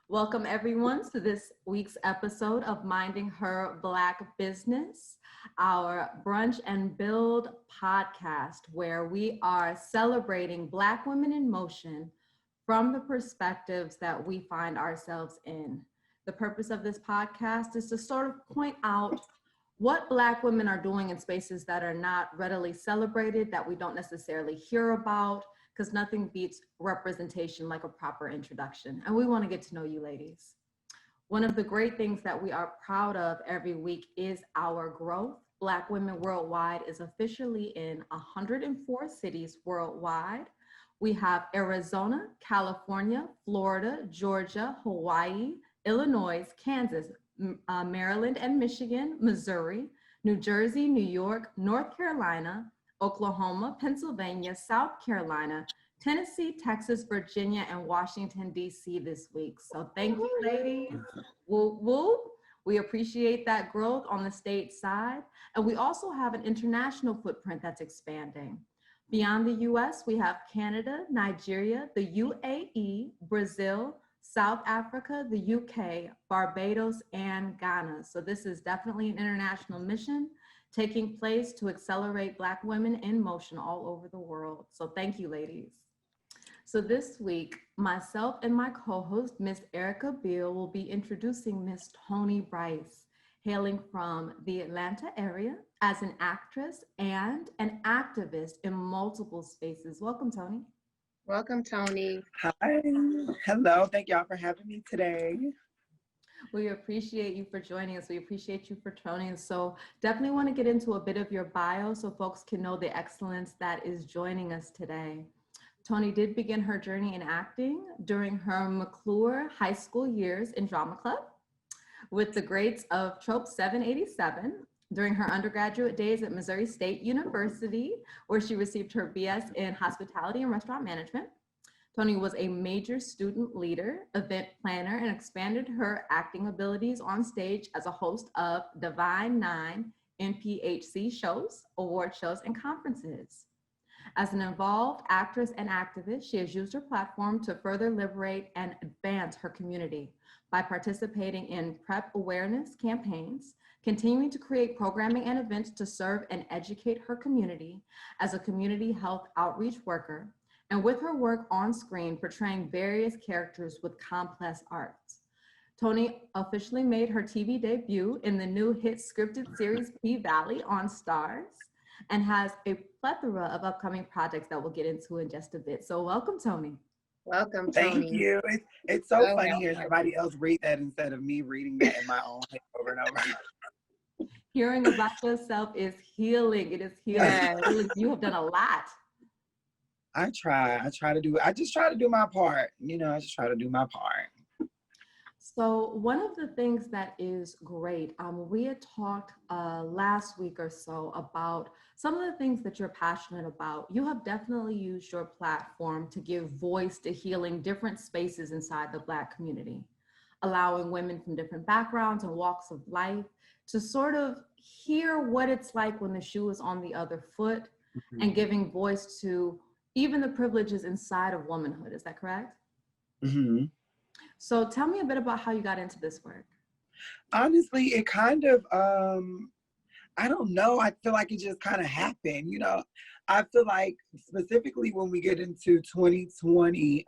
Welcome everyone to this week's episode of Minding Her Black Business, our Brunch and Build podcast, where we are celebrating Black women in motion from the perspectives that we find ourselves in. The purpose of this podcast is to sort of point out what Black women are doing in spaces that are not readily celebrated, that we don't necessarily hear about, because nothing beats representation like a proper introduction. And we want to get to know you ladies. One of the great things that we are proud of every week is our growth. Blvck Womxn Worldwide is officially in 104 cities worldwide. We have Arizona, California, Florida, Georgia, Hawaii, Illinois, Kansas, Maryland and Michigan, Missouri, New Jersey, New York, North Carolina, Oklahoma, Pennsylvania, South Carolina, Tennessee, Texas, Virginia, and Washington, D.C. this week. So thank you, ladies. Woo, woo. We appreciate that growth on the state side. And we also have an international footprint that's expanding. Beyond the U.S., we have Canada, Nigeria, the UAE, Brazil, South Africa, the UK, Barbados, and Ghana. So this is definitely an international mission taking place to accelerate Black women in motion all over the world. So thank you, ladies. So this week, myself and my co-host, Miss Erica Beal, will be introducing Miss Toni Bryce, hailing from the Atlanta area as an actress and an activist in multiple spaces. Welcome, Toni. Welcome, Toni. Hi. Hello. Thank y'all for having me today. We appreciate you for joining us. We appreciate you for joining us. So definitely want to get into a bit of your bio so folks can know the excellence that is joining us today. Toni did begin her journey in acting during her McClure High School years in drama club with the grades of Trope 787 during her undergraduate days at Missouri State University, where she received her BS in hospitality and restaurant management. Toni was a major student leader, event planner, and expanded her acting abilities on stage as a host of Divine Nine NPHC shows, award shows, and conferences. As an involved actress and activist, she has used her platform to further liberate and advance her community by participating in PrEP awareness campaigns, continuing to create programming and events to serve and educate her community as a community health outreach worker, and with her work on screen portraying various characters with complex arcs. Toni officially made her TV debut in the new hit scripted series P-Valley on Stars and has a plethora of upcoming projects that we'll get into in just a bit. So welcome, Toni. Welcome, Thank Toni. you. It's so funny hearing somebody else read that instead of me reading that in my own head over and over. Hearing about yourself is healing. It is healing. Yes. You have done a lot. I just try to do my part. I just try to do my part. So one of the things that is great, we had talked last week or so about some of the things that you're passionate about. You have definitely used your platform to give voice to healing different spaces inside the Black community, allowing women from different backgrounds and walks of life to sort of hear what it's like when the shoe is on the other foot, mm-hmm. and giving voice to even the privileges inside of womanhood. Is that correct? Mm-hmm. So tell me a bit about how you got into this work. Honestly, it kind of, I don't know. I feel like it just kind of happened. I feel like specifically when we get into 2020,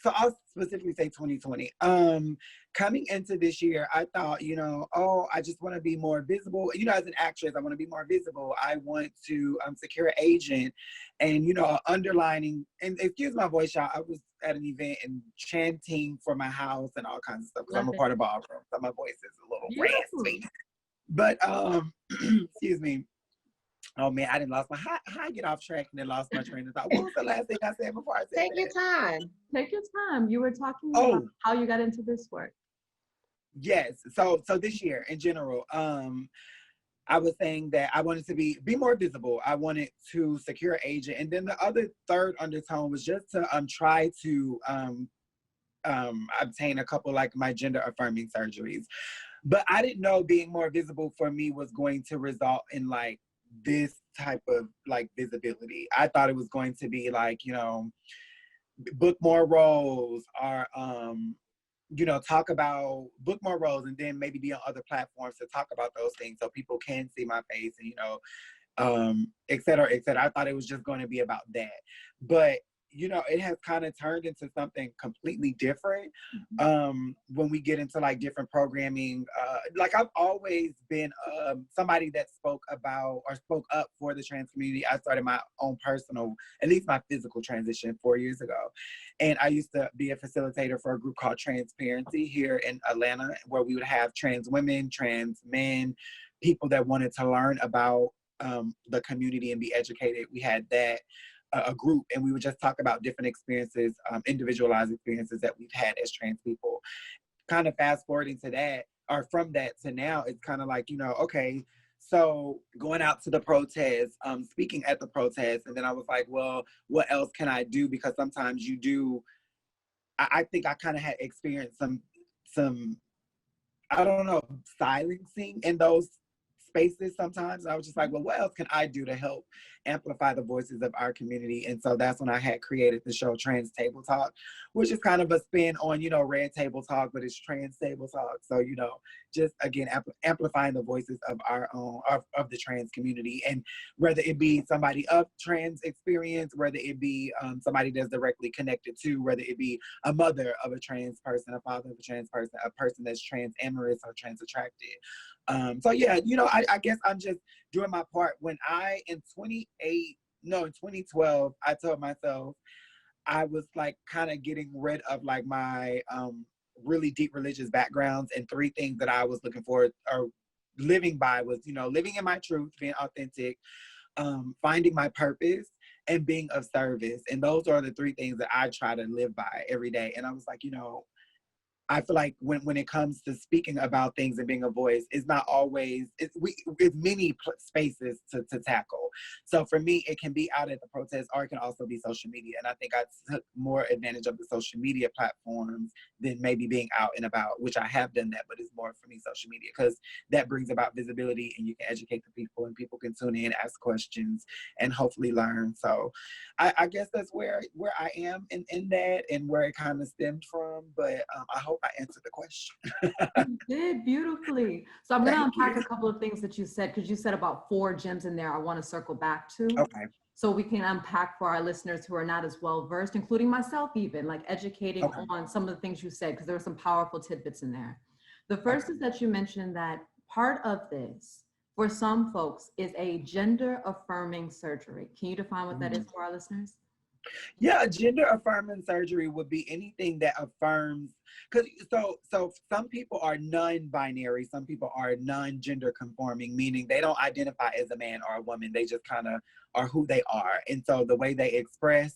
so I'll specifically say 2020. Coming into this year, I thought, I just want to be more visible. As an actress, I want to be more visible. I want to secure an agent and, underlining, and excuse my voice, y'all, I was at an event and chanting for my house and all kinds of stuff because I'm a part of ballroom, so my voice is a little raspy. But, excuse me. Oh man, I didn't lost my, how I get off track and then lost my train of thought. What was the last thing I said before I said Take your time. Take your time. You were talking about how you got into this work. Yes. So this year in general, I was saying that I wanted to be more visible. I wanted to secure an agent. And then the other third undertone was just to try to obtain a couple like my gender affirming surgeries. But I didn't know being more visible for me was going to result in like this type of like visibility. I thought it was going to be like, book more roles, or talk about book more roles, and then maybe be on other platforms to talk about those things so people can see my face, and et cetera, et cetera. I thought it was just going to be about that, but it has kind of turned into something completely different. When we get into like different programming, like I've always been somebody that spoke about or spoke up for the trans community. I started my own personal, at least my physical transition 4 years ago. And I used to be a facilitator for a group called Transparency here in Atlanta, where we would have trans women, trans men, people that wanted to learn about the community and be educated. We had that a group, and we would just talk about different experiences, individualized experiences that we've had as trans people. Kind of fast forwarding to that, or from that to now, it's kind of like, okay, so going out to the protest, speaking at the protest, and then I was like, well, what else can I do? Because sometimes you do, I think I kind of had experienced some, I don't know, silencing in those spaces sometimes. I was just like, well, what else can I do to help amplify the voices of our community? And so that's when I had created the show Trans Table Talk, which is kind of a spin on, Red Table Talk, but it's Trans Table Talk. So, just again, amplifying the voices of our own, of the trans community. And whether it be somebody of trans experience, whether it be somebody that's directly connected to, whether it be a mother of a trans person, a father of a trans person, a person that's trans amorous or trans attracted. So yeah, I guess I'm just doing my part. When in 2012, I told myself I was like kind of getting rid of like my really deep religious backgrounds, and three things that I was looking for or living by was, living in my truth, being authentic, finding my purpose, and being of service. And those are the three things that I try to live by every day. And I was like, I feel like when it comes to speaking about things and being a voice, it's not always, it's many spaces to tackle. So for me, it can be out at the protest, or it can also be social media. And I think I took more advantage of the social media platforms than maybe being out and about, which I have done that, but it's more for me social media, because that brings about visibility, and you can educate the people, and people can tune in, ask questions, and hopefully learn. So I guess that's where I am in that, and where it kind of stemmed from. But I hope I answered the question. You did beautifully. So I'm going to Thank unpack you. a couple of things that you said, because you said about 4 gems in there I want to circle back to. Okay. So we can unpack for our listeners who are not as well versed, including myself even, like educating Okay. on some of the things you said, because there were some powerful tidbits in there. The first Okay. is that you mentioned that part of this, for some folks, is a gender affirming surgery. Can you define what that is for our listeners? Yeah, gender affirming surgery would be anything that affirms, because so some people are non-binary, some people are non-gender conforming, meaning they don't identify as a man or a woman, they just kind of are who they are. And so the way they express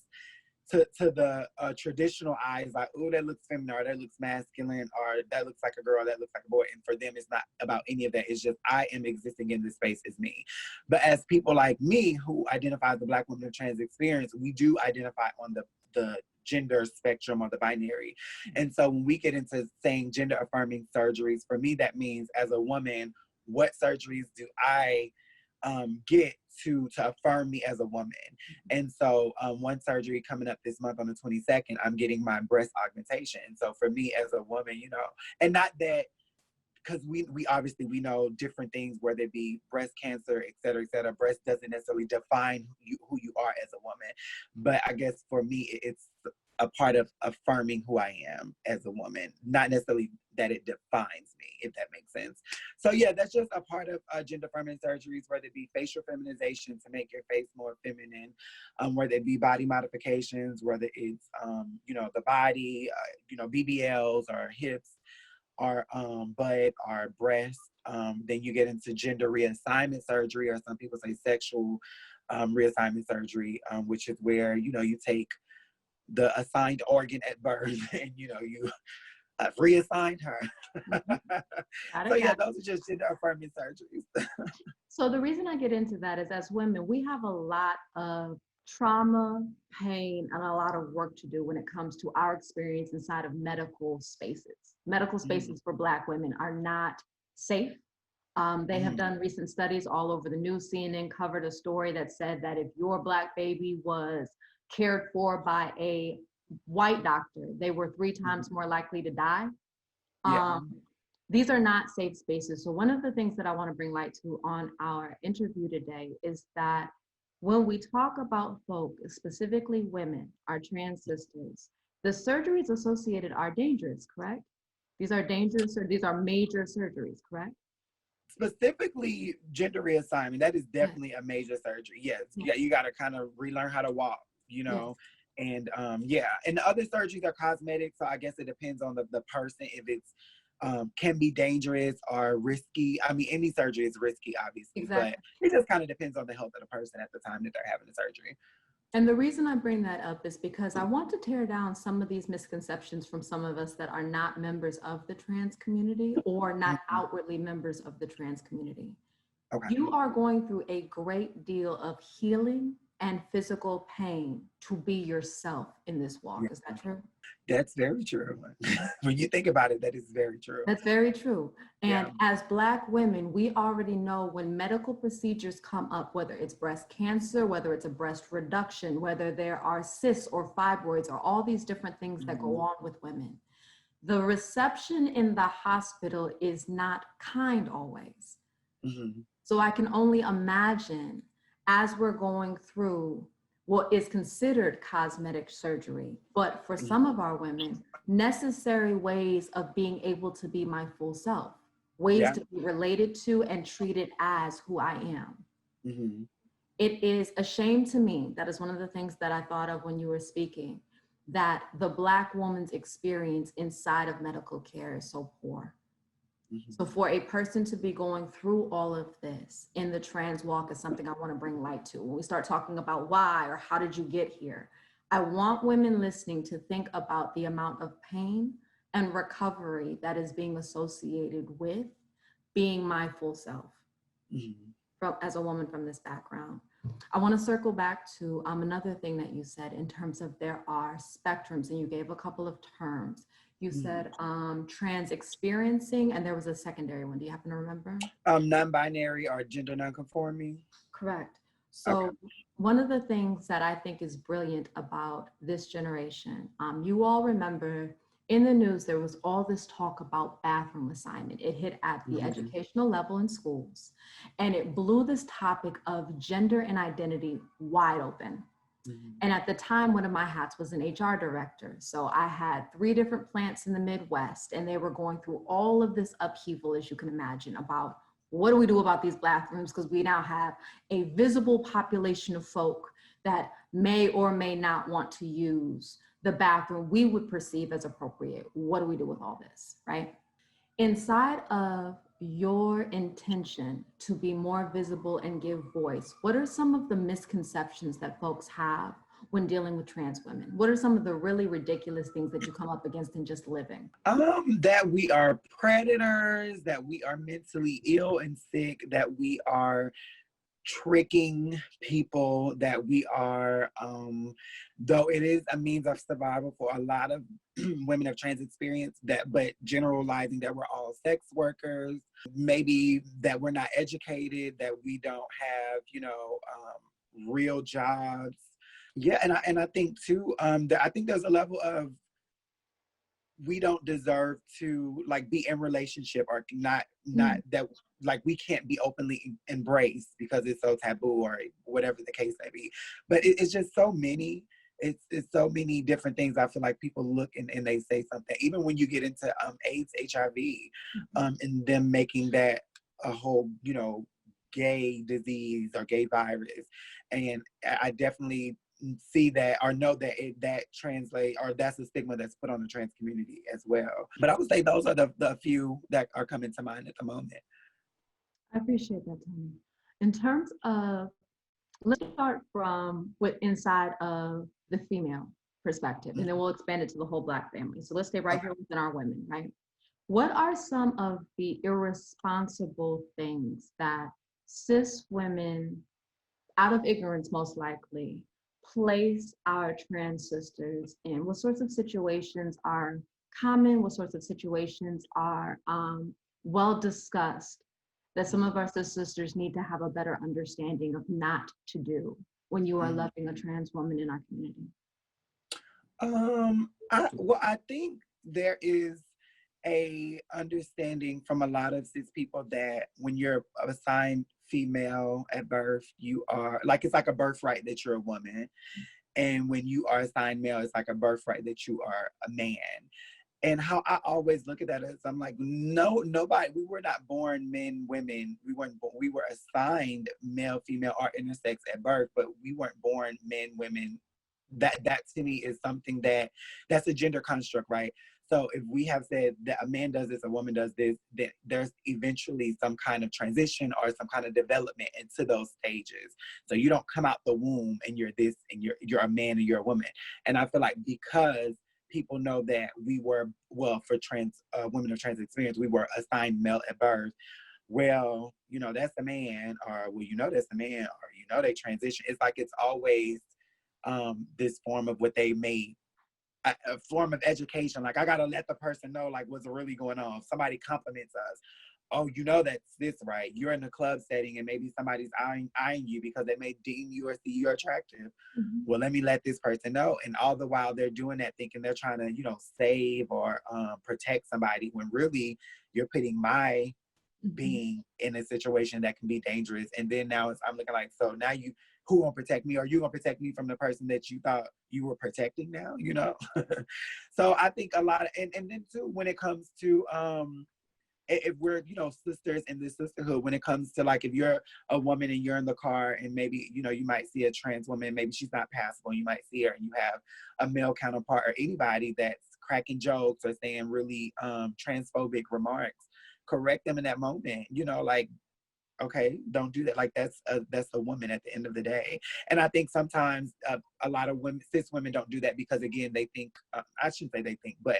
to the traditional eyes, like, oh, that looks feminine, or that looks masculine, or that looks like a girl, that looks like a boy. And for them, it's not about any of that. It's just, I am existing in this space as me. But as people like me who identify as the Black woman of trans experience, we do identify on the gender spectrum or the binary. And so when we get into saying gender affirming surgeries, for me, that means as a woman, what surgeries do I get to affirm me as a woman? And so one surgery coming up this month on the 22nd, I'm getting my breast augmentation. So for me as a woman, and not that, because we obviously we know different things, whether it be breast cancer, et cetera, et cetera. Breast doesn't necessarily define who you are as a woman. But I guess for me, it's a part of affirming who I am as a woman, not necessarily that it defines me, if that makes sense. So yeah, that's just a part of gender affirming surgeries, whether it be facial feminization to make your face more feminine, whether it be body modifications, whether it's, the body, BBLs or hips, our butt, our breast. Then you get into gender reassignment surgery, or some people say sexual reassignment surgery, which is where you take the assigned organ at birth and you reassigned her. So yeah, those are just gender affirming surgeries. So the reason I get into that is, as women, we have a lot of trauma, pain, and a lot of work to do when it comes to our experience inside of medical spaces. Medical spaces for Black women are not safe. They have done recent studies all over the news. CNN covered a story that said that if your Black baby was cared for by a white doctor, they were 3 times more likely to die. Yeah. These are not safe spaces. So one of the things that I want to bring light to on our interview today is that when we talk about folk, specifically women, our trans sisters, the surgeries associated are dangerous, correct? These are dangerous, or these are major surgeries, correct? Specifically, gender reassignment, that is definitely a major surgery. Yes. Yeah, you got to kind of relearn how to walk, you know. And yeah, and the other surgeries are cosmetic, so I guess it depends on the person if it's can be dangerous or risky. I mean, any surgery is risky, obviously, but it just kind of depends on the health of the person at the time that they're having the surgery. And the reason I bring that up is because I want to tear down some of these misconceptions from some of us that are not members of the trans community or not outwardly members of the trans community. Okay. You are going through a great deal of healing and physical pain to be yourself in this walk. Is that true? That's very true. When you think about it, that is very true. That's very true. And as Black women, we already know when medical procedures come up, whether it's breast cancer, whether it's a breast reduction, whether there are cysts or fibroids or all these different things that go on with women, the reception in the hospital is not kind always. So I can only imagine as we're going through what is considered cosmetic surgery, but for some of our women, necessary ways of being able to be my full self, ways to be related to and treated as who I am. It is a shame to me, that is one of the things that I thought of when you were speaking, that the Black woman's experience inside of medical care is so poor. So for a person to be going through all of this in the trans walk is something I want to bring light to. When we start talking about why or how did you get here, I want women listening to think about the amount of pain and recovery that is being associated with being my full self as a woman from this background. I want to circle back to another thing that you said in terms of there are spectrums, and you gave a couple of terms. You said trans experiencing, and there was a secondary one. Do you happen to remember? Non-binary or gender non-conforming. Correct. So one of the things that I think is brilliant about this generation, you all remember in the news, there was all this talk about bathroom assignment. It hit at the educational level in schools, and it blew this topic of gender and identity wide open. And at the time, one of my hats was an HR director. So I had 3 different plants in the Midwest, and they were going through all of this upheaval, as you can imagine, about what do we do about these bathrooms? Because we now have a visible population of folk that may or may not want to use the bathroom we would perceive as appropriate. What do we do with all this, right? Inside of your intention to be more visible and give voice, what are some of the misconceptions that folks have when dealing with trans women? What are some of the really ridiculous things that you come up against in just living? That we are predators, that we are mentally ill and sick, that we are tricking people, that we are, though it is a means of survival for a lot of women of trans experience, but generalizing that we're all sex workers, maybe that we're not educated, that we don't have, real jobs. Yeah, and I think too, that I think there's a level of we don't deserve to be in relationship or not that we can't be openly embraced because it's so taboo or whatever the case may be. But it's just so many. It's so many different things. I feel like people look and they say something. Even when you get into AIDS, HIV, and them making that a whole gay disease or gay virus, and I definitely see that or know that that translate or that's a stigma that's put on the trans community as well. But I would say those are the few that are coming to mind at the moment. I appreciate that, Toni. In terms of, let's start from inside of the female perspective, and then we'll expand it to the whole Black family. So let's stay right here within our women, right? What are some of the irresponsible things that cis women, out of ignorance most likely, place our trans sisters in? What sorts of situations are common? What sorts of situations are well discussed that some of our cis sisters need to have a better understanding of not to do when you are loving a trans woman in our community? I think there is a understanding from a lot of cis people that when you're assigned female at birth, you are like, it's like a birthright that you're a woman. And when you are assigned male, it's like a birthright that you are a man. And how I always look at that is, I'm like, no, nobody, we were not born men, women. We weren't born, we were assigned male, female, or intersex at birth, but we weren't born men, women. That to me is something that's a gender construct, right? So if we have said that a man does this, a woman does this, then there's eventually some kind of transition or some kind of development into those stages. So you don't come out the womb and you're this and you're a man and you're a woman. And I feel like because people know that we were, well, for trans women of trans experience, we were assigned male at birth. Well, that's a man, or well, that's a man, or they transition. It's like it's always this form of what they made a form of education. Like, I gotta let the person know like what's really going on. If somebody compliments us, oh, that's this, right? You're in a club setting and maybe somebody's eyeing you because they may deem you or see you attractive. Mm-hmm. Well, let me let this person know. And all the while they're doing that, thinking they're trying to, save or protect somebody, when really you're putting my being in a situation that can be dangerous. And then now I'm looking like, so now who gonna protect me? Or you gonna protect me from the person that you thought you were protecting now, So I think a lot of, and then too, when it comes to, if we're, sisters in this sisterhood, when it comes to like, if you're a woman and you're in the car and maybe, you might see a trans woman, maybe she's not passable, you might see her and you have a male counterpart or anybody that's cracking jokes or saying really transphobic remarks, correct them in that moment, like, okay, don't do that. Like, that's a woman at the end of the day. And I think sometimes a lot of cis women don't do that because, again, they think, I shouldn't say they think, but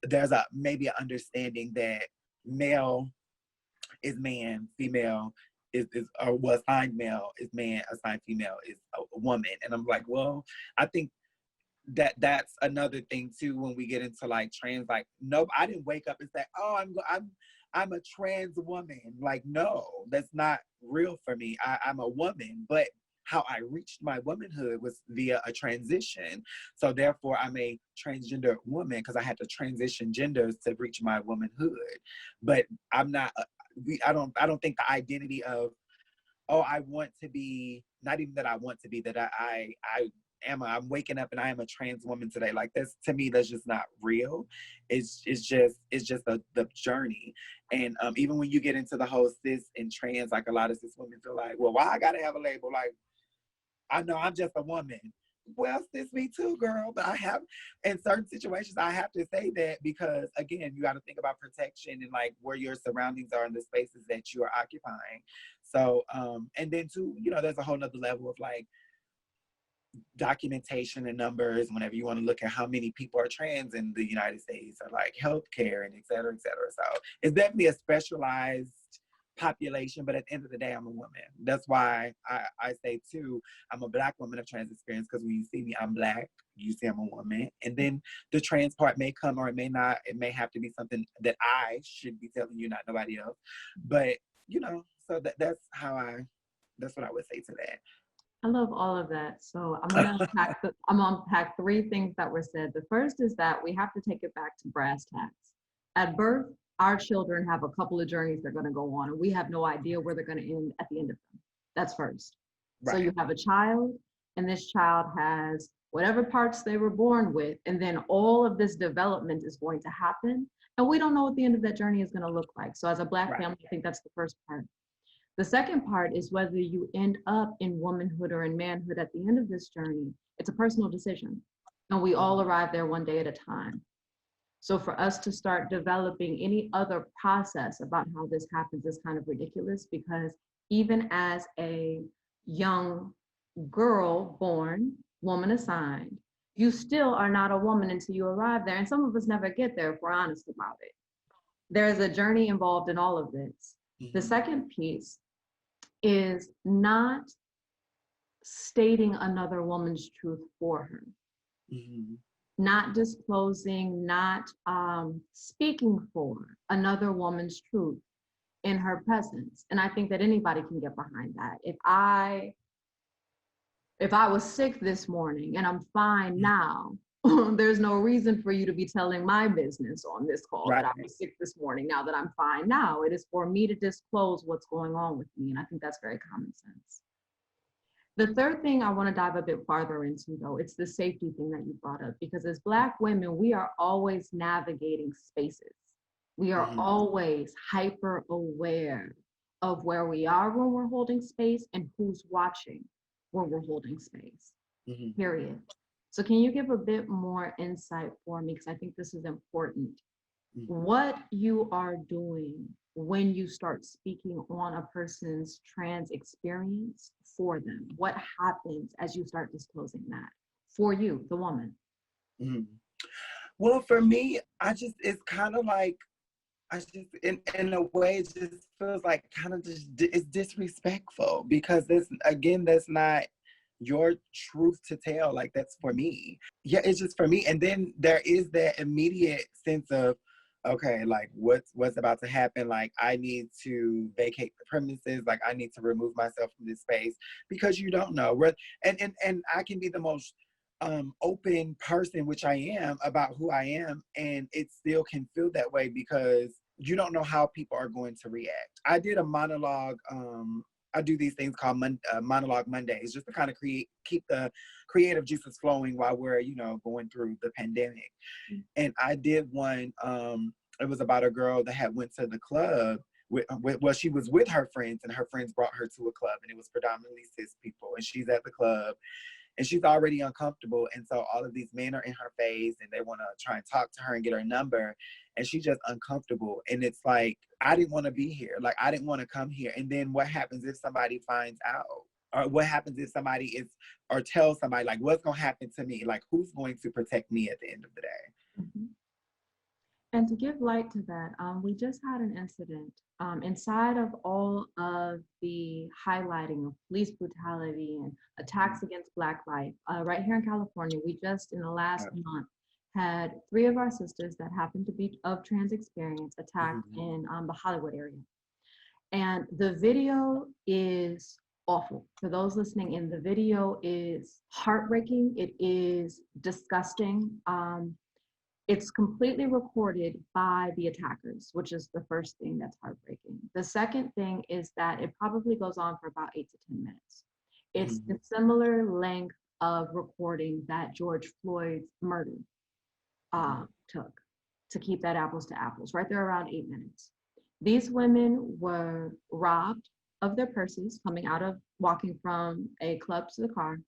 there's maybe an understanding that male is man, female is or was assigned male is man, assigned female is a woman. And I'm like, well, I think that's another thing too, when we get into like trans, like, nope, I didn't wake up and say, oh, I'm a trans woman. Like, no, that's not real for me. I'm a woman, but how I reached my womanhood was via a transition. So therefore I'm a transgender woman because I had to transition genders to reach my womanhood. But I'm not, I don't think the identity of, oh, I want to be, not even that I want to be, that I'm waking up and I am a trans woman today. Like, that's, to me, that's just not real. It's just the journey. And even when you get into the whole cis and trans, like, a lot of cis women feel like, well, why I gotta have a label? Like, I know I'm just a woman. Well, cis, me too, girl. But I have, in certain situations, I have to say that because, again, you got to think about protection and like where your surroundings are in the spaces that you are occupying. So, and then too, there's a whole nother level of like documentation and numbers whenever you want to look at how many people are trans in the United States, or like healthcare and et cetera, et cetera. So it's definitely a specialized population, but at the end of the day, I'm a woman. That's why I say too, I'm a Black woman of trans experience, because when you see me, I'm Black, you see I'm a woman. And then the trans part may come or it may not. It may have to be something that I should be telling you, not nobody else. But, so that's what I would say to that. I love all of that. So I'm gonna unpack three things that were said. The first is that we have to take it back to brass tacks. At birth, our children have a couple of journeys they're gonna go on, and we have no idea where they're gonna end at the end of them. That's first. Right. So you have a child, and this child has whatever parts they were born with, and then all of this development is going to happen, and we don't know what the end of that journey is gonna look like. So as a Black family, I think that's the first part. The second part is whether you end up in womanhood or in manhood at the end of this journey. It's a personal decision, and we all arrive there one day at a time. So for us to start developing any other process about how this happens is kind of ridiculous, because even as a young girl born, woman assigned, you still are not a woman until you arrive there. And some of us never get there if we're honest about it. There's a journey involved in all of this. The second piece is not stating another woman's truth for her, not disclosing, not speaking for another woman's truth in her presence. And I think that anybody can get behind that. If I was sick this morning and I'm fine now, there's no reason for you to be telling my business on this call Right. that I was sick this morning now that I'm fine now. It is for me to disclose what's going on with me. And I think that's very common sense. The third thing I want to dive a bit farther into, though, it's the safety thing that you brought up, because as Black women, we are always navigating spaces. We are always hyper aware of where we are when we're holding space and who's watching when we're holding space, period. So can you give a bit more insight for me? Because I think this is important. What you are doing when you start speaking on a person's trans experience for them. What happens as you start disclosing that for you, the woman? Well, for me, it's kind of like, in a way, it just feels like kind of just, it's disrespectful, because that's not your truth to tell. Like, that's for me. Yeah, it's just for me. And then there is that immediate sense of, okay, like what's about to happen? Like, I need to vacate the premises. Like, I need to remove myself from this space, because you don't know. And I can be the most open person, which I am, about who I am, and it still can feel that way, because you don't know how people are going to react. I did a monologue. I do these things called monologue Mondays, just to kind of keep the creative juices flowing while we're, going through the pandemic. And I did one. It was about a girl that had went to the club. Well, she was with her friends, and her friends brought her to a club, and it was predominantly cis people. And she's at the club, and she's already uncomfortable. And so all of these men are in her face, and they want to try and talk to her and get her number. And she's just uncomfortable. And it's like, I didn't want to be here. Like, I didn't want to come here. And then what happens if somebody finds out? Or what happens if somebody tells somebody, like, what's going to happen to me? Like, who's going to protect me at the end of the day? And to give light to that, we just had an incident inside of all of the highlighting of police brutality and attacks against Black life. Right here in California, we just in the last month had 3 of our sisters that happened to be of trans experience attacked in the Hollywood area. And the video is awful. For those listening in, the video is heartbreaking. It is disgusting. It's completely recorded by the attackers, which is the first thing that's heartbreaking. The second thing is that it probably goes on for about 8 to 10 minutes. It's the similar length of recording that George Floyd's murder took, to keep that apples to apples, right there around 8 minutes. These women were robbed of their purses walking from a club to the car.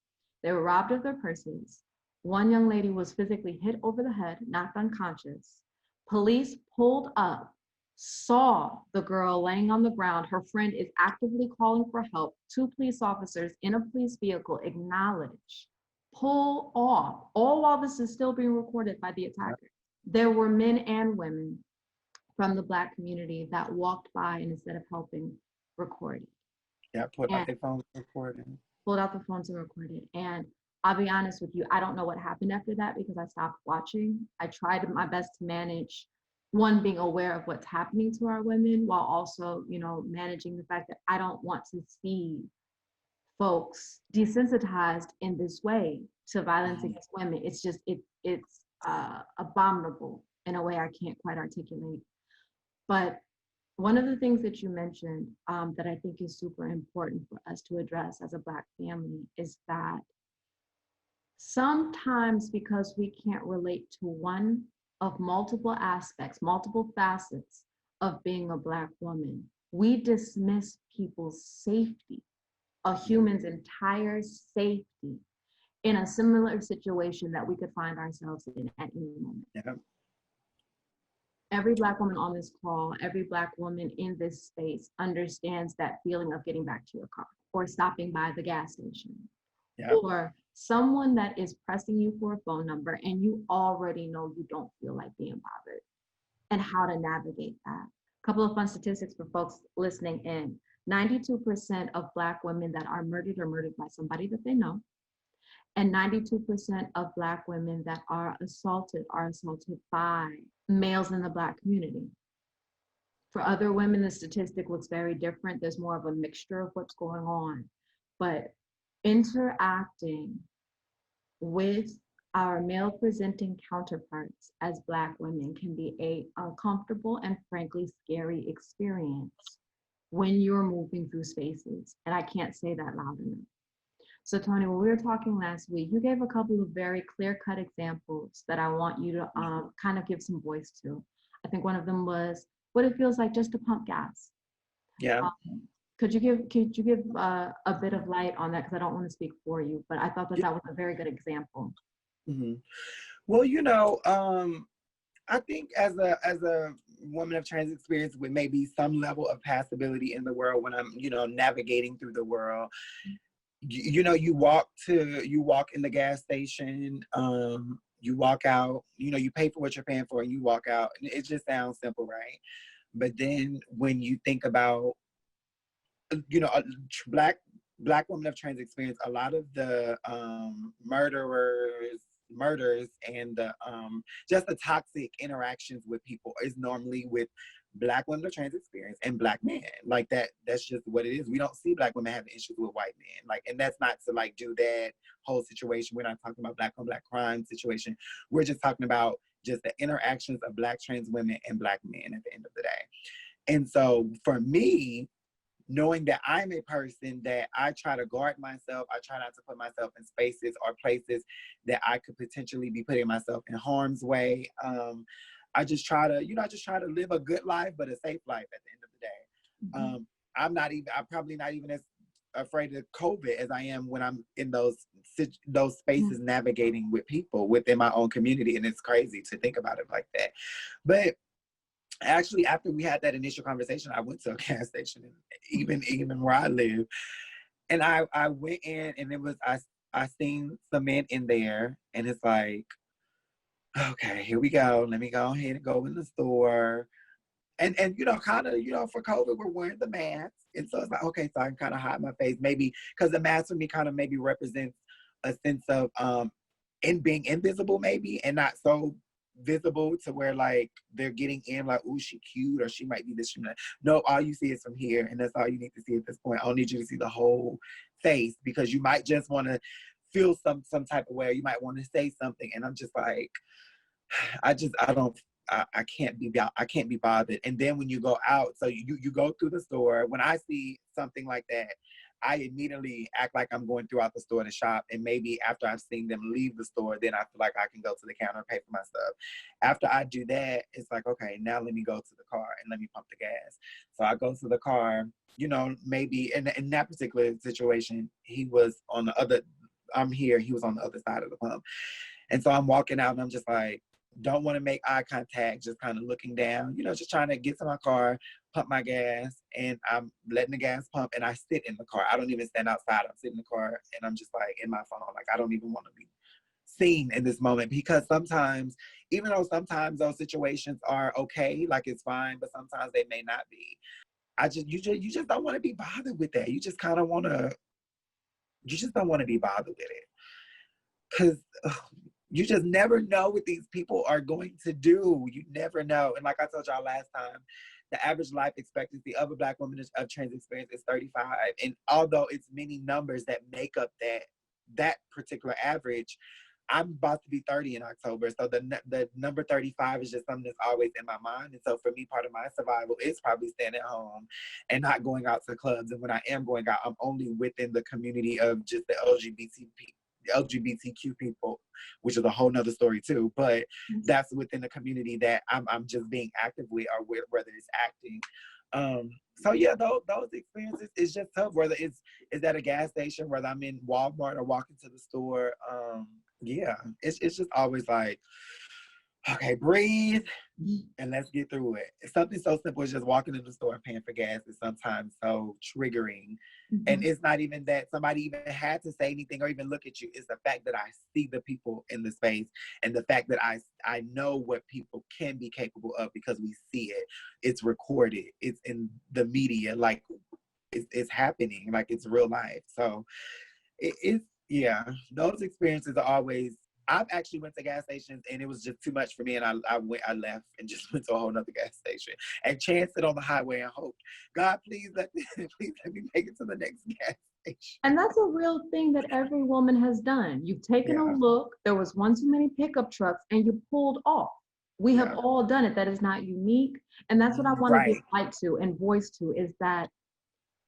They were robbed of their purses. One young lady was physically hit over the head, knocked unconscious. Police pulled up, saw the girl laying on the ground. Her friend is actively calling for help. 2 police officers in a police vehicle acknowledge, pull off, all while this is still being recorded by the attackers. There were men and women from the Black community that walked by, and instead of helping, recorded. Yeah, pulled out their phones and recorded. Pulled out the phones and recorded. And I'll be honest with you, I don't know what happened after that, because I stopped watching. I tried my best to manage, one, being aware of what's happening to our women, while also, managing the fact that I don't want to see folks desensitized in this way to violence against women. It's just, it's abominable in a way I can't quite articulate. But one of the things that you mentioned that I think is super important for us to address as a Black family is that sometimes, because we can't relate to one of multiple aspects, multiple facets of being a Black woman, we dismiss people's safety, a human's entire safety, in a similar situation that we could find ourselves in at any moment. Yeah. Every Black woman on this call, every Black woman in this space understands that feeling of getting back to your car, or stopping by the gas station, or someone that is pressing you for a phone number and you already know you don't feel like being bothered, and how to navigate that. A couple of fun statistics for folks listening in. 92% of Black women that are murdered by somebody that they know. And 92% of Black women that are assaulted by males in the Black community. For other women, the statistic looks very different. There's more of a mixture of what's going on. But interacting with Our male presenting counterparts as Black women can be a uncomfortable and frankly scary experience when you're moving through spaces. And I can't say that loud enough. So, Toni, when we were talking last week, you gave a couple of very clear cut examples that I want you to kind of give some voice to. I think one of them was what it feels like just to pump gas. Yeah. Could you give a bit of light on that? Because I don't want to speak for you, but I thought that that was a very good example. Mm-hmm. Well, I think as a woman of trans experience with maybe some level of passability in the world when I'm, navigating through the world, you walk in the gas station, you walk out, you pay for what you're paying for and you walk out. And it just sounds simple, right? But then when you think about, black women of trans experience, a lot of the murders and the just the toxic interactions with people is normally with Black women of trans experience and Black men. Like that's just what it is. We don't see Black women having issues with white men. Like, and that's not to like do that whole situation. We're not talking about Black on Black crime situation. We're just talking about just the interactions of Black trans women and Black men at the end of the day. And so for me, knowing that I'm a person that I try to guard myself, I try not to put myself in spaces or places that I could potentially be putting myself in harm's way. I just try to live a good life, but a safe life at the end of the day. I'm probably not even as afraid of COVID as I am when I'm in those spaces navigating with people within my own community. And it's crazy to think about it like that. But actually, after we had that initial conversation, I went to a gas station, even where I live, and I went in, and it was I seen some men in there, and it's like, okay, here we go. Let me go ahead and go in the store, and kind of for COVID, we're wearing the mask, and so it's like, okay, so I can kind of hide my face, maybe because the mask for me kind of maybe represents a sense of in being invisible, maybe, and not so visible to where like they're getting in like, ooh, she cute or she might be this, she might. No, all you see is from here, and that's all you need to see at this point. I don't need you to see the whole face because you might just want to feel some type of way. You might want to say something, and I'm just like, I can't be bothered. And then when you go out, so you go through the store. When I see something like that, I immediately act like I'm going throughout the store to shop. And maybe after I've seen them leave the store, then I feel like I can go to the counter and pay for my stuff. After I do that, it's like, okay, now let me go to the car and let me pump the gas. So I go to the car, maybe in that particular situation, he was on the other, I'm here, he was on the other side of the pump. And so I'm walking out and I'm just like, don't want to make eye contact, just kind of looking down, just trying to get to my car, pump my gas, and I'm letting the gas pump, and I sit in the car. I don't even stand outside. I'm sitting in the car, and I'm just like in my phone. Like, I don't even want to be seen in this moment, because sometimes, even though sometimes those situations are okay, like it's fine, but sometimes they may not be. You just don't want to be bothered with that. You just kind of want to, you just don't want to be bothered with it. Because you just never know what these people are going to do. You never know. And like I told y'all last time, the average life expectancy of a Black woman of trans experience is 35. And although it's many numbers that make up that particular average, I'm about to be 30 in October. So the number 35 is just something that's always in my mind. And so for me, part of my survival is probably staying at home and not going out to clubs. And when I am going out, I'm only within the community of just the LGBTQ people, which is a whole nother story too, but that's within the community that I'm just being active with, or whether it's acting. So yeah, those experiences is just tough, whether it's at a gas station, whether I'm in Walmart or walking to the store. Yeah, it's just always like, okay, breathe and let's get through it. Something so simple as just walking in the store and paying for gas is sometimes so triggering. And it's not even that somebody even had to say anything or even look at you. It's the fact that I see the people in the space, and the fact that I know what people can be capable of because we see it. It's recorded. It's in the media. Like, it's happening. Like, it's real life. So it's, yeah, those experiences are always. I've actually went to gas stations and it was just too much for me, and I left and just went to a whole nother gas station and chanced it on the highway and hoped, God, please let me make it to the next gas And that's a real thing that every woman has done. You've taken a Yeah. look, there was one too many pickup trucks, and you pulled off. We have Yeah. all done it. That is not unique. And that's what I want to give Right. light to and voice to, is that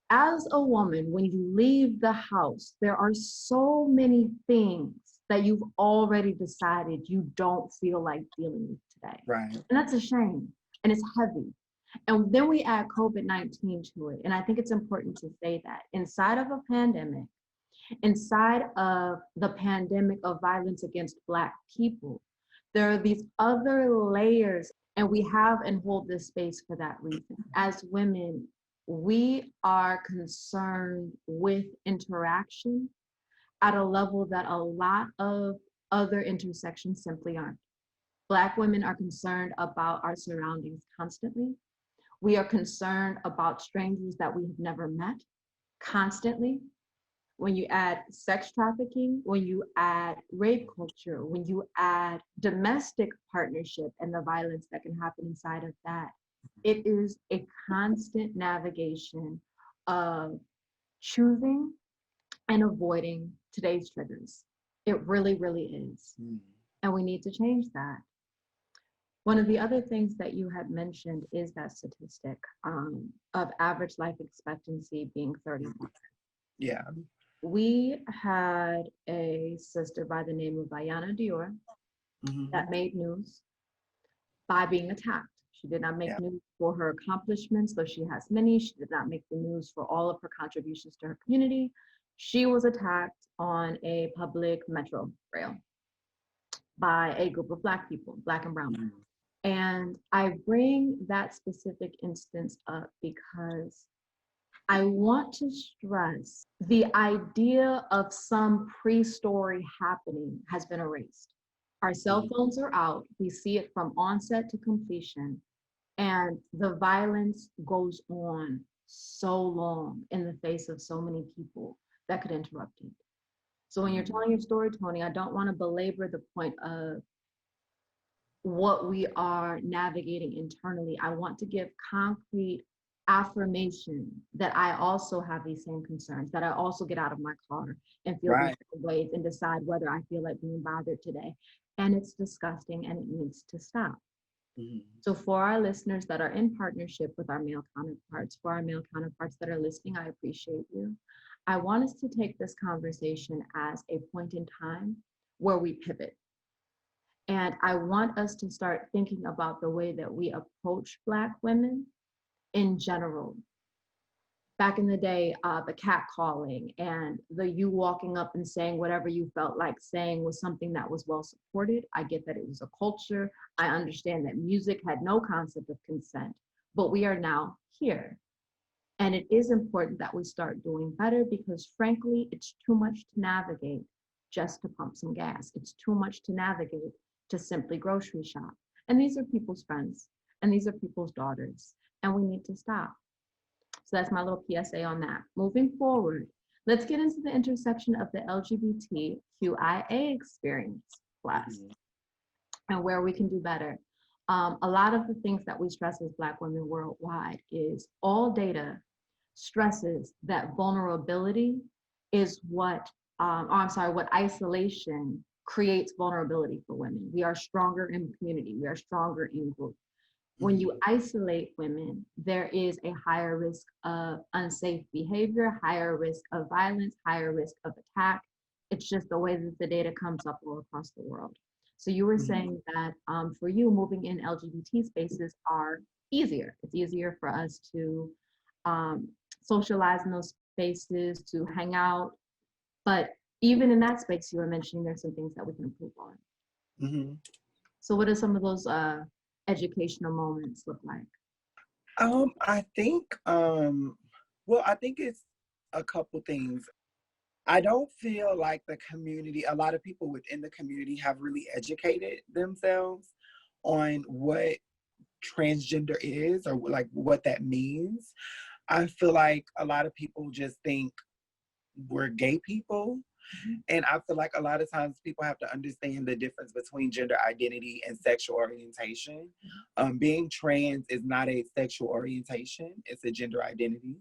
as a woman, when you leave the house, there are so many things that you've already decided you don't feel like dealing with today. Right. And that's a shame. And it's heavy. And then we add COVID-19 to it. And I think it's important to say that inside of a pandemic, inside of the pandemic of violence against Black people, there are these other layers, and we have and hold this space for that reason. As women, we are concerned with interaction at a level that a lot of other intersections simply aren't. Black women are concerned about our surroundings constantly. We are concerned about strangers that we have never met constantly. When you add sex trafficking, when you add rape culture, when you add domestic partnership and the violence that can happen inside of that, it is a constant navigation of choosing and avoiding today's triggers. It really, really is. And we need to change that. One of the other things that you had mentioned is that statistic of average life expectancy being 31. Yeah. We had a sister by the name of Ayana Dior that made news by being attacked. She did not make news for her accomplishments, though she has many. She did not make the news for all of her contributions to her community. She was attacked on a public metro rail by a group of Black people, Black and brown people. And I bring that specific instance up because I want to stress the idea of some pre-story happening has been erased. Our cell phones are out. We see it from onset to completion. And the violence goes on so long in the face of so many people that could interrupt it. So when you're telling your story, Toni, I don't want to belabor the point of what we are navigating internally. I want to give concrete affirmation that I also have these same concerns, that I also get out of my car and feel these ways and decide whether I feel like being bothered today. And it's disgusting and it needs to stop. So for our listeners that are in partnership with our male counterparts, for our male counterparts that are listening, I appreciate you. I want us to take this conversation as a point in time where we pivot. And I want us to start thinking about the way that we approach Black women in general. Back in the day, the catcalling and the you walking up and saying whatever you felt like saying was something that was well supported. I get that it was a culture. I understand that music had no concept of consent, but we are now here. And it is important that we start doing better because frankly, it's too much to navigate just to pump some gas. It's too much to navigate to simply grocery shop. And these are people's friends and these are people's daughters, and we need to stop. So that's my little PSA on that. Moving forward, let's get into the intersection of the LGBTQIA experience class and where we can do better. A lot of the things that we stress as Black women worldwide is all data stresses that vulnerability is what isolation creates vulnerability for women. We are stronger in community. We are stronger in group. When you isolate women, there is a higher risk of unsafe behavior, higher risk of violence, higher risk of attack. It's just the way that the data comes up all across the world. So you were saying that for you, moving in LGBT spaces are easier. It's easier for us to socialize in those spaces, to hang out. But even in that space, you were mentioning there's some things that we can improve on. So what are some of those educational moments look like? I think, I think it's a couple things. I don't feel like the community, a lot of people within the community have really educated themselves on what transgender is or like what that means. I feel like a lot of people just think we're gay people. And I feel like a lot of times people have to understand the difference between gender identity and sexual orientation. Being trans is not a sexual orientation, it's a gender identity.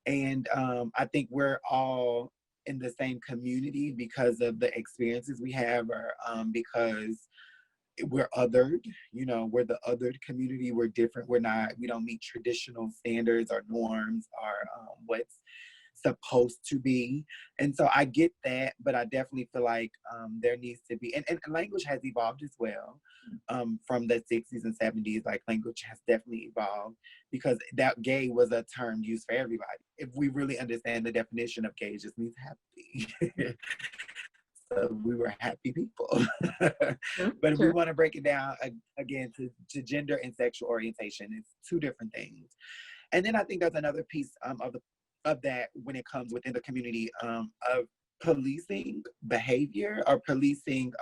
And I think we're all in the same community because of the experiences we have, or because we're othered. We're the othered community. We're different. We don't meet traditional standards or norms or what's supposed to be. And so I get that, but I definitely feel like there needs to be, and language has evolved as well, from the 60s and 70s. Like, language has definitely evolved, because that gay was a term used for everybody. If we really understand the definition of gay, it just means happy. So we were happy people. But if we want to break it down again to gender and sexual orientation, it's two different things. And then I think there's another piece of that when it comes within the community, of policing behavior, or policing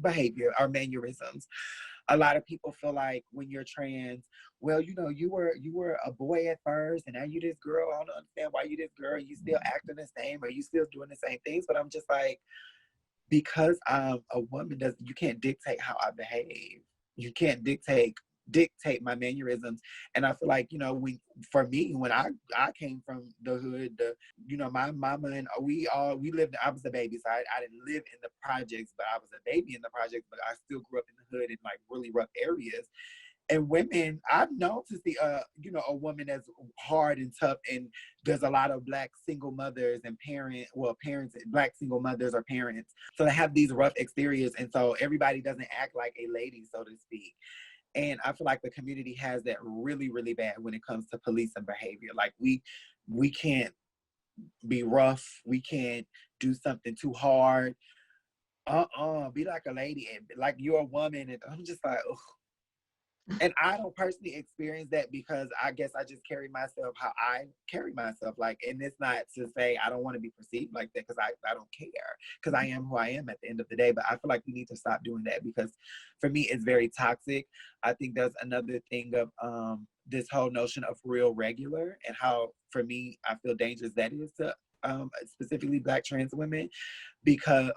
behavior or mannerisms. A lot of people feel like when you're trans, well, you were a boy at first, and now you this girl. I don't understand why you this girl. You still acting the same, or you still doing the same things. But I'm just like, because I'm a woman, you can't dictate how I behave. You can't dictate my mannerisms. And I feel like, for me, when I came from the hood, my mama and we lived, I was a baby, so I didn't live in the projects, but I was a baby in the projects, but I still grew up in the hood in like really rough areas. And women, I've known to see a woman that's hard and tough, and there's a lot of Black single mothers and parents, Black single mothers or parents. So they have these rough exteriors, and so everybody doesn't act like a lady, so to speak. And I feel like the community has that really, really bad when it comes to police and behavior. Like, we can't be rough. We can't do something too hard. Be like a lady, and like you're a woman. And I'm just like, ugh. And I don't personally experience that, because I guess I just carry myself how I carry myself. Like, and it's not to say I don't want to be perceived like that, because I don't care, because I am who I am at the end of the day. But I feel like we need to stop doing that, because for me, it's very toxic. I think there's another thing of this whole notion of real regular, and how, for me, I feel dangerous that is to specifically Black trans women,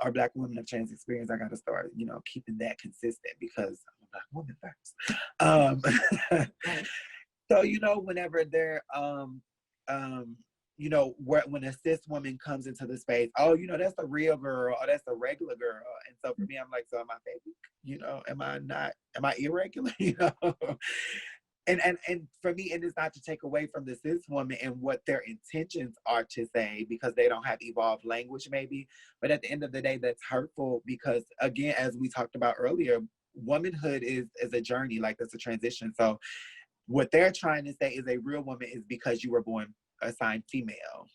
or Black women of trans experience. I got to start, keeping that consistent, because I'm a Black woman first. Right. So, whenever they're, when a cis woman comes into the space, oh, that's a real girl, or that's a regular girl. And so for me, I'm like, so am I fake? Am I irregular? And for me, it is not to take away from the cis woman and what their intentions are to say, because they don't have evolved language maybe. But at the end of the day, that's hurtful, because again, as we talked about earlier, womanhood is a journey, like that's a transition. So what they're trying to say is a real woman is because you were born assigned female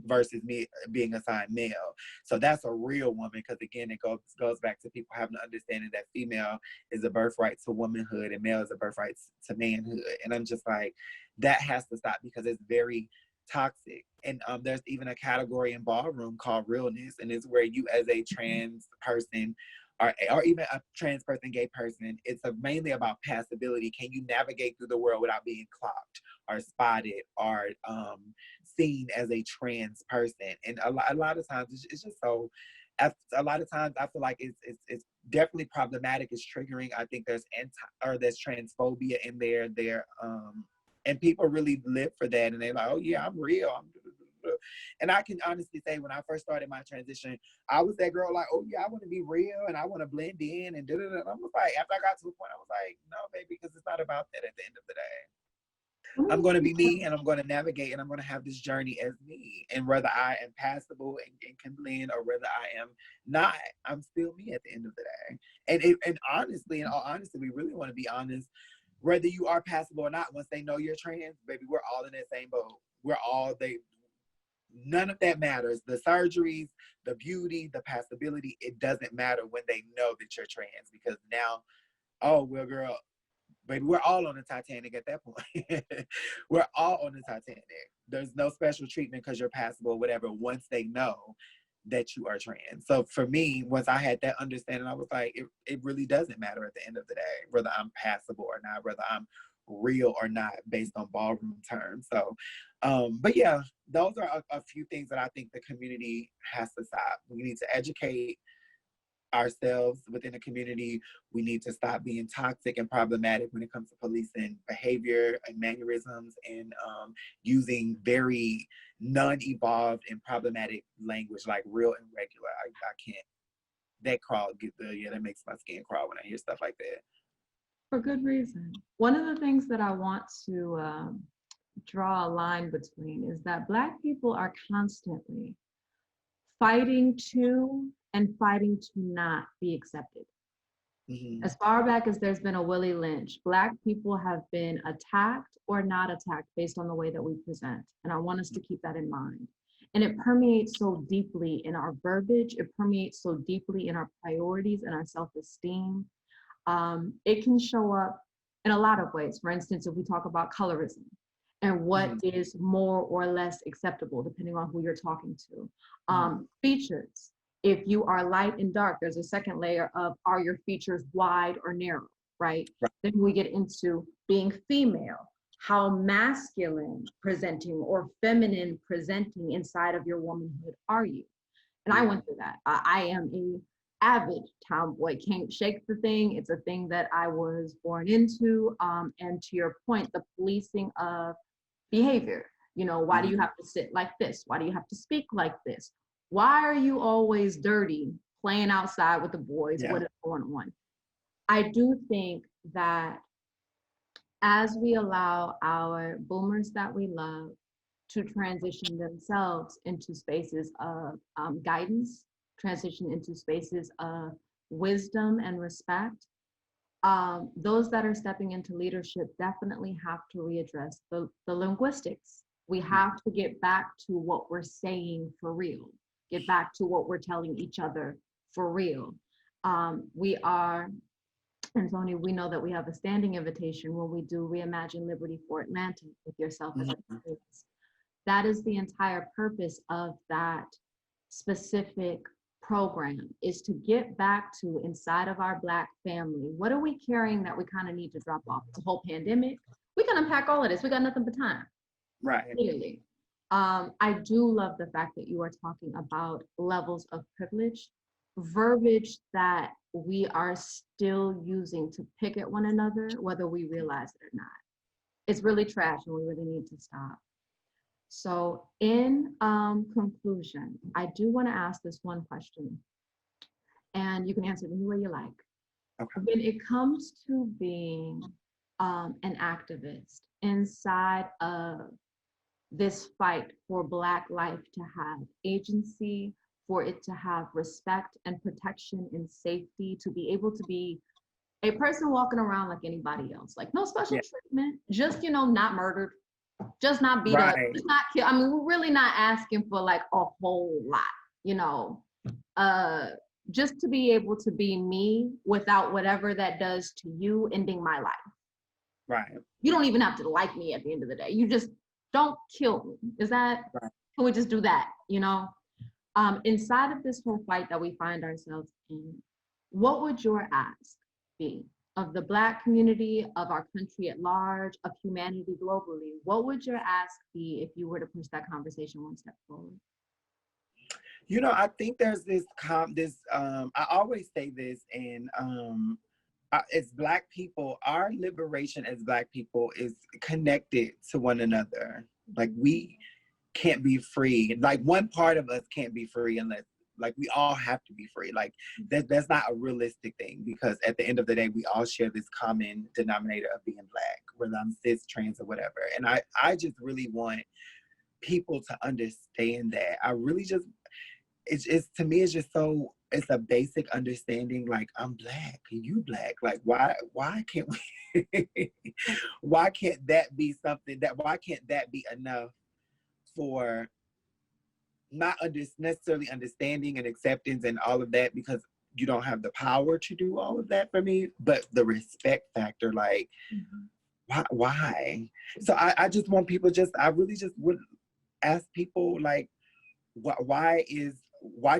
versus me being assigned male. So that's a real woman, because again, it goes back to people having an understanding that female is a birthright to womanhood and male is a birthright to manhood. And I'm just like, that has to stop, because it's very toxic. And there's even a category in ballroom called realness, and it's where you, as a trans person, or even a trans person, gay person, it's mainly about passability. Can you navigate through the world without being clocked or spotted or seen as a trans person? And a lot of times it's just so. A lot of times I feel like it's definitely problematic. It's triggering. I think there's there's transphobia in there. And people really live for that, and they're like, oh yeah, I'm real. And I can honestly say, when I first started my transition, I was that girl like, oh yeah, I want to be real and I want to blend in and da-da-da. And I was like, after I got to the point, I was like, no, baby, because it's not about that at the end of the day. I'm going to be me, and I'm going to navigate, and I'm going to have this journey as me. And whether I am passable and can blend, or whether I am not, I'm still me at the end of the day. And honestly, in all honesty, we really want to be honest. Whether you are passable or not, once they know you're trans, baby, we're all in that same boat. None of that matters. The surgeries, the beauty, the passability, it doesn't matter when they know that you're trans, because now, oh, well, girl, baby, we're all on the Titanic at that point. We're all on the Titanic. There's no special treatment because you're passable or whatever, once they know that you are trans. So for me, once I had that understanding, I was like, it really doesn't matter at the end of the day, whether I'm passable or not, whether I'm real or not, based on ballroom terms. So, but yeah, those are a few things that I think the community has to stop. We need to educate ourselves within the community. We need to stop being toxic and problematic when it comes to policing behavior and mannerisms, and using very non-evolved and problematic language like real and regular. I can't. That makes my skin crawl when I hear stuff like that. For good reason. One of the things that I want to draw a line between is that Black people are constantly fighting to and fighting to not be accepted. Mm-hmm. As far back as there's been a Willie Lynch, Black people have been attacked or not attacked based on the way that we present. And I want us to keep that in mind. And it permeates so deeply in our verbiage, it permeates so deeply in our priorities and our self-esteem. It can show up in a lot of ways. For instance, if we talk about colorism and what is more or less acceptable, depending on who you're talking to. Features. If you are light and dark, there's a second layer of, are your features wide or narrow, right? Then we get into being female, how masculine presenting or feminine presenting inside of your womanhood are you? And I went through that. I am a avid tomboy, can't shake the thing. It's a thing that I was born into. And to your point, the policing of behavior. You know, why do you have to sit like this? Why do you have to speak like this? Why are you always dirty playing outside with the boys? What is going on? I do think that as we allow our boomers that we love to transition themselves into spaces of guidance, transition into spaces of wisdom and respect, those that are stepping into leadership definitely have to readdress the linguistics. We have to get back to what we're saying for real, get back to what we're telling each other for real. We are, and Toni, we know that we have a standing invitation when we do Reimagine Liberty for Atlanta with yourself as a host. That is the entire purpose of that specific program, is to get back to inside of our Black family. What are we carrying that we kind of need to drop off? It's a whole pandemic. We can unpack all of this. We got nothing but time. Right. Clearly. I do love the fact that you are talking about levels of privilege, verbiage that we are still using to pick at one another, whether we realize it or not. It's really trash and we really need to stop. So in conclusion, I do want to ask this one question, and you can answer it any way you like. Okay. When it comes to being an activist inside of this fight for Black life to have agency, for it to have respect and protection and safety, to be able to be a person walking around like anybody else, like no special treatment, just, you know, not murdered, just not beat up, just not kill. I mean, we're really not asking for like a whole lot, you know, just to be able to be me without whatever that does to you ending my life. Right. You don't even have to like me at the end of the day. You just don't kill me. Is that, can we just do that, you know? Inside of this whole fight that we find ourselves in, what would your ask be of the Black community, of our country at large, of humanity globally? What would your ask be if you were to push that conversation one step forward? You know, I think there's this, I always say this, and as Black people, our liberation as Black people is connected to one another. Like, we can't be free. Like, one part of us can't be free unless, like, we all have to be free. Like, that's not a realistic thing, because at the end of the day, we all share this common denominator of being Black, whether I'm cis, trans, or whatever. And I just really want people to understand that. I really just, it's to me, it's just so, it's a basic understanding. Like, I'm Black and you Black. Like, why can't we, why can't that be something why can't that be enough for not necessarily understanding and acceptance and all of that, because you don't have the power to do all of that for me, but the respect factor, like, why? So I just want people, I really just would ask people, like, why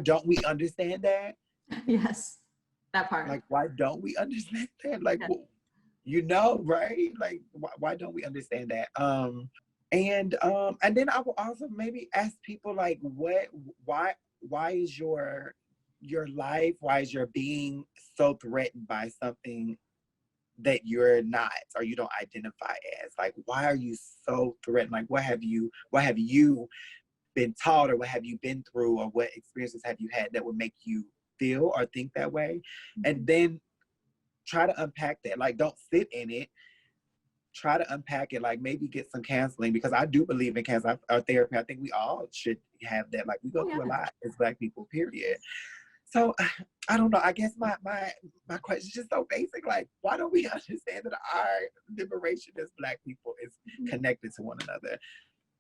don't we understand that? Yes, that part. Like, why don't we understand that? Like, well, you know, right? Like, why don't we understand that? And then I will also maybe ask people, like, why is your your life? Why is your being so threatened by something that you're not or you don't identify as? Like, why are you so threatened? Like, what have you been taught, or what have you been through, or what experiences have you had that would make you feel or think that way? And then try to unpack that. Like, don't sit in it. Try to unpack it. Like, maybe get some counseling, because I do believe in counseling or therapy. I think we all should have that. Like, we go through a lot as Black people, period. So I don't know. I guess my question is just so basic. Like, why don't we understand that our liberation as Black people is connected to one another?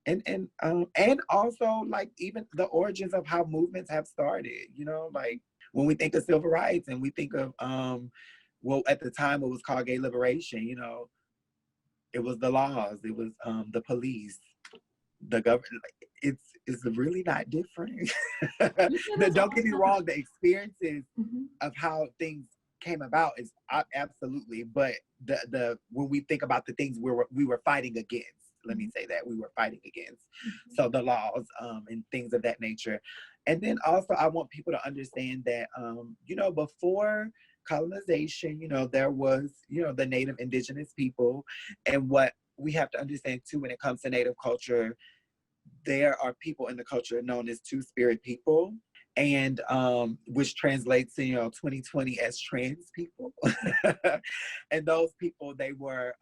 And also, like, even the origins of how movements have started, you know, like when we think of civil rights and we think of well, at the time it was called gay liberation, you know, it was the laws, it was the police, the government. Like, it's really not different. Don't get me wrong, the experiences of how things came about is absolutely, but the when we think about the things we were fighting against, let me say that we were fighting against, so the laws and things of that nature. And then also I want people to understand that you know, before colonization, you know, there was, you know, the Native Indigenous people. And what we have to understand too, when it comes to Native culture, there are people in the culture known as two-spirit people, and which translates to, you know, 2020 as trans people. And those people, they were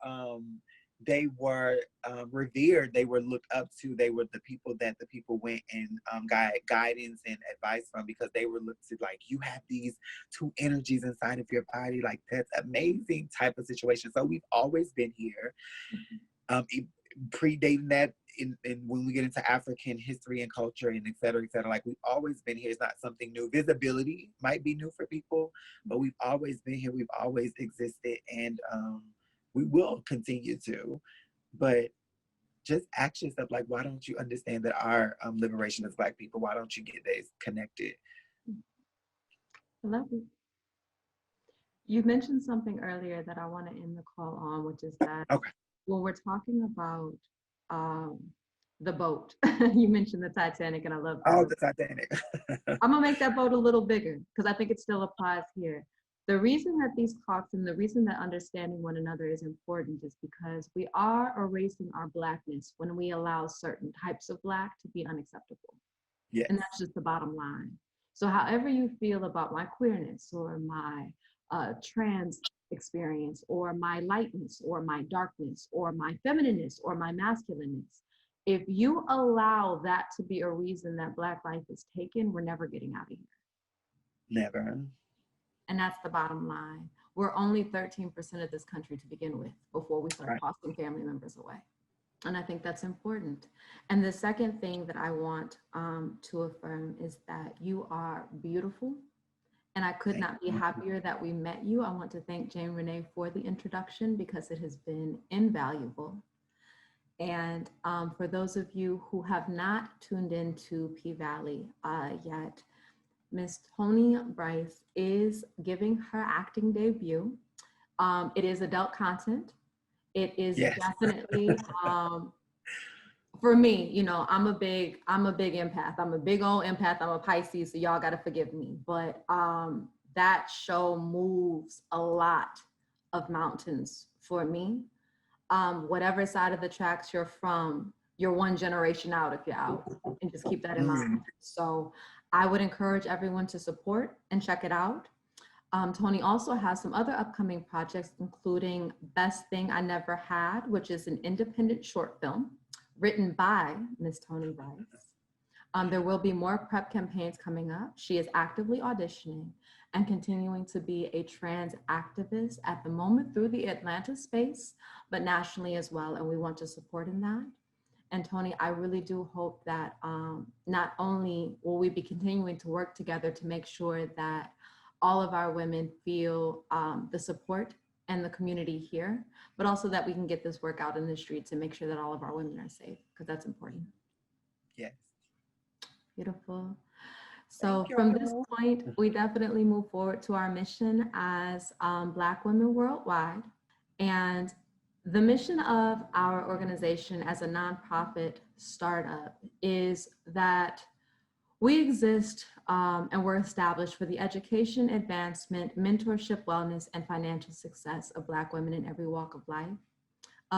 revered, they were looked up to, they were the people that the people went and got guidance and advice from, because they were looked to like, you have these two energies inside of your body, like that's amazing type of situation. So we've always been here. Predating that, in when we get into African history and culture and et cetera, like we've always been here. It's not something new. Visibility might be new for people, but we've always been here. We've always existed, and we will continue to. But just ask yourself, like, why don't you understand that our liberation as Black people? Why don't you get this connected? I love it. You mentioned something earlier that I want to end the call on, which is that when we're talking about the boat, you mentioned the Titanic, and I love that. Oh, the Titanic. I'm gonna make that boat a little bigger because I think it still applies here. The reason that these talks and the reason that understanding one another is important is because we are erasing our Blackness when we allow certain types of Black to be unacceptable. Yes. And that's just the bottom line. So however you feel about my queerness or my trans experience or my lightness or my darkness or my feminineness or my masculineness, if you allow that to be a reason that Black life is taken, we're never getting out of here. Never. And that's the bottom line. We're only 13% of this country to begin with before we start tossing family members away. And I think that's important. And the second thing that I want to affirm is that you are beautiful. And I could not be happier that we met you. I want to thank Jane Renee for the introduction because it has been invaluable. And for those of you who have not tuned into P-Valley yet, Miss Toni Bryce is giving her acting debut. It is adult content. It is definitely for me, you know, I'm a big empath. I'm a big old empath. I'm a Pisces, so y'all gotta forgive me. But that show moves a lot of mountains for me. Whatever side of the tracks you're from, you're one generation out if you're out, and just keep that in mind. So I would encourage everyone to support and check it out. Toni also has some other upcoming projects, including Best Thing I Never Had, which is an independent short film written by Miss Toni Bryce. There will be more prep campaigns coming up. She is actively auditioning and continuing to be a trans activist at the moment through the Atlanta space, but nationally as well, and we want to support in that. And Toni, I really do hope that not only will we be continuing to work together to make sure that all of our women feel the support and the community here, but also that we can get this work out in the streets and make sure that all of our women are safe, because that's important. Yes. Beautiful. So from this point, we definitely move forward to our mission as Blvck Womxn Worldwide. And the mission of our organization as a nonprofit startup is that we exist and we're established for the education, advancement, mentorship, wellness, and financial success of Black women in every walk of life.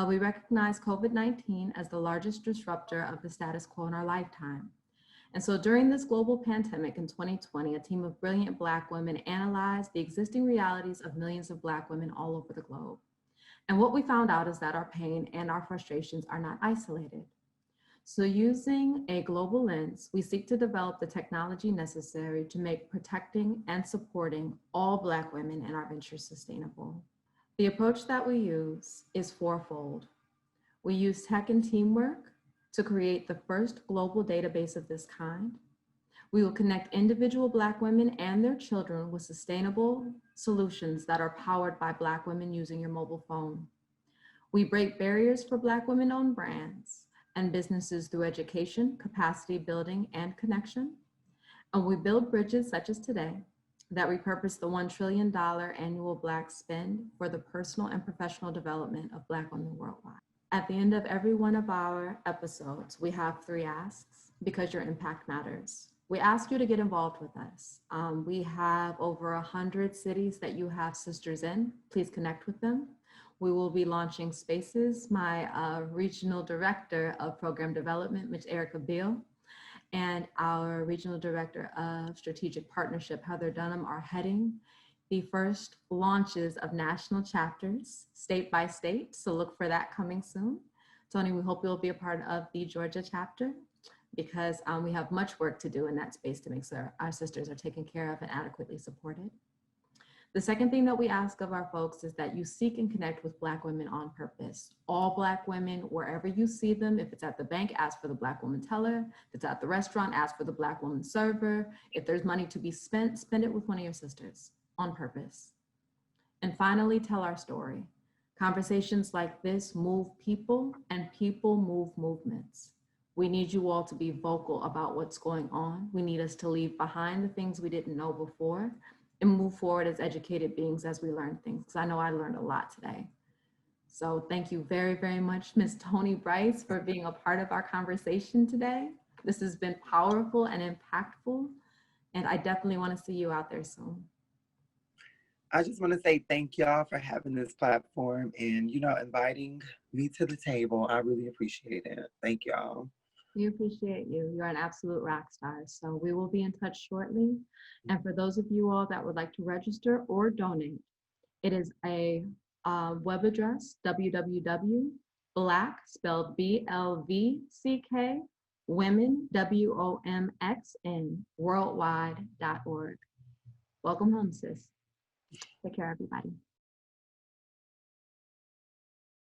We recognize COVID-19 as the largest disruptor of the status quo in our lifetime. And so during this global pandemic in 2020, a team of brilliant Black women analyzed the existing realities of millions of Black women all over the globe. And what we found out is that our pain and our frustrations are not isolated. So using a global lens, we seek to develop the technology necessary to make protecting and supporting all Black women in our ventures sustainable. The approach that we use is fourfold. We use tech and teamwork to create the first global database of this kind. We will connect individual Black women and their children with sustainable solutions that are powered by Black women using your mobile phone. We break barriers for Black women-owned brands and businesses through education, capacity building, and connection. And we build bridges such as today that repurpose the $1 trillion annual Black spend for the personal and professional development of Black women worldwide. At the end of every one of our episodes, we have 3 asks because your impact matters. We ask you to get involved with us. We have over 100 cities that you have sisters in. Please connect with them. We will be launching spaces. My regional director of program development, Ms. Erica Beal, and our regional director of strategic partnership, Heather Dunham, are heading the first launches of national chapters, state by state. So look for that coming soon. Toni, we hope you'll be a part of the Georgia chapter because we have much work to do in that space to make sure our sisters are taken care of and adequately supported. The second thing that we ask of our folks is that you seek and connect with Black women on purpose. All Black women, wherever you see them, if it's at the bank, ask for the Black woman teller. If it's at the restaurant, ask for the Black woman server. If there's money to be spent, spend it with one of your sisters on purpose. And finally, tell our story. Conversations like this move people and people move movements. We need you all to be vocal about what's going on. We need us to leave behind the things we didn't know before and move forward as educated beings as we learn things, because I know I learned a lot today. So thank you very, very much, Ms. Toni Bryce, for being a part of our conversation today. This has been powerful and impactful, and I definitely want to see you out there soon. I just want to say thank y'all for having this platform and, inviting me to the table. I really appreciate it. Thank y'all. We appreciate you. You're an absolute rock star. So we will be in touch shortly. And for those of you all that would like to register or donate, it is a web address, www.Blvck, spelled BLVCK, Women, WOMXN, worldwide.org. Welcome home, sis. Take care, everybody.